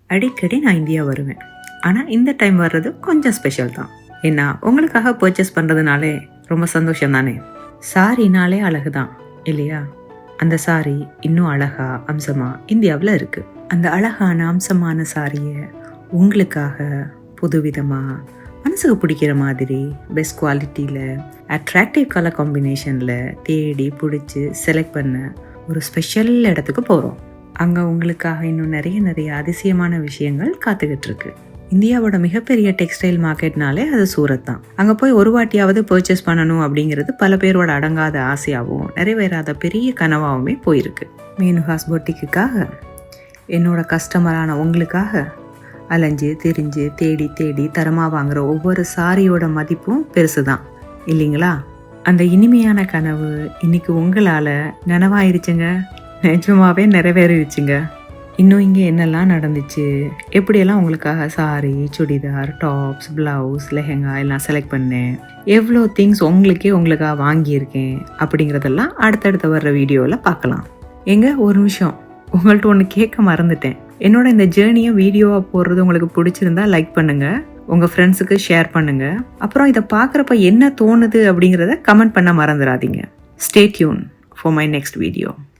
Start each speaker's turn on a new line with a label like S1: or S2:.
S1: அடிக்கடி நான் இந்தியா வருவேன். ஆனால் இந்த டைம் வர்றது கொஞ்சம் ஸ்பெஷல் தான். ஏன்னா உங்களுக்காக பர்ச்சேஸ் பண்ணுறதுனாலே ரொம்ப சந்தோஷம் தானே. சாரினாலே அழகு தான் இல்லையா? அந்த சாரி இன்னும் அழகா அம்சமா இந்தியாவில் இருக்கு. அந்த அழகான அம்சமான சாரியை உங்களுக்காக புதுவிதமாக மனசுக்கு பிடிக்கிற மாதிரி பெஸ்ட் குவாலிட்டியில் அட்ராக்டிவ் கலர் காம்பினேஷனில் தேடி பிடிச்சி செலக்ட் பண்ண ஒரு ஸ்பெஷல் இடத்துக்கு போகிறோம். அங்கே உங்களுக்காக இன்னும் நிறைய அதிசயமான விஷயங்கள் காத்துக்கிட்டு இருக்கு. இந்தியாவோட மிகப்பெரிய டெக்ஸ்டைல் மார்க்கெட்னாலே அது சூரத் தான். அங்கே போய் ஒரு வாட்டியாவது பர்ச்சேஸ் பண்ணணும் அப்படிங்கிறது பல பேரோட அடங்காத ஆசையாகவும் நிறைவேறாத பெரிய கனவாகவுமே போயிருக்கு. மேனுகாஸ் பொட்டிக்குக்காக என்னோட கஸ்டமரான உங்களுக்காக அலைஞ்சு திரிஞ்சு தேடி தரமாக வாங்குற ஒவ்வொரு சாரியோட மதிப்பும் பெருசு தான் இல்லைங்களா? அந்த இனிமையான கனவு இன்னைக்கு உங்களால் நனவாயிருச்சுங்க. நிஜமாவே நிறைவேறிடுச்சுங்க. இன்னும் இங்கே என்னெல்லாம் நடந்துச்சு, எப்படியெல்லாம் உங்களுக்காக sorry, churidar, tops, blouse, lehenga எல்லாம் செலக்ட் பண்ணேன், எவ்வளோ திங்ஸ் உங்களுக்காக வாங்கியிருக்கேன் அப்படிங்கிறதெல்லாம் அடுத்தடுத்த வர்ற வீடியோவில் பார்க்கலாம். ஒரு நிமிஷம் உங்கள்கிட்ட ஒன்று கேட்க மறந்துட்டேன். என்னோட இந்த ஜேர்னியை வீடியோவாக போடுறது உங்களுக்கு பிடிச்சிருந்தா லைக் பண்ணுங்கள், உங்கள் ஃப்ரெண்ட்ஸுக்கு ஷேர் பண்ணுங்கள். அப்புறம் இதை பார்க்குறப்ப என்ன தோணுது அப்படிங்கிறத கமெண்ட் பண்ண மறந்துடாதீங்க. Stay tune for my next video.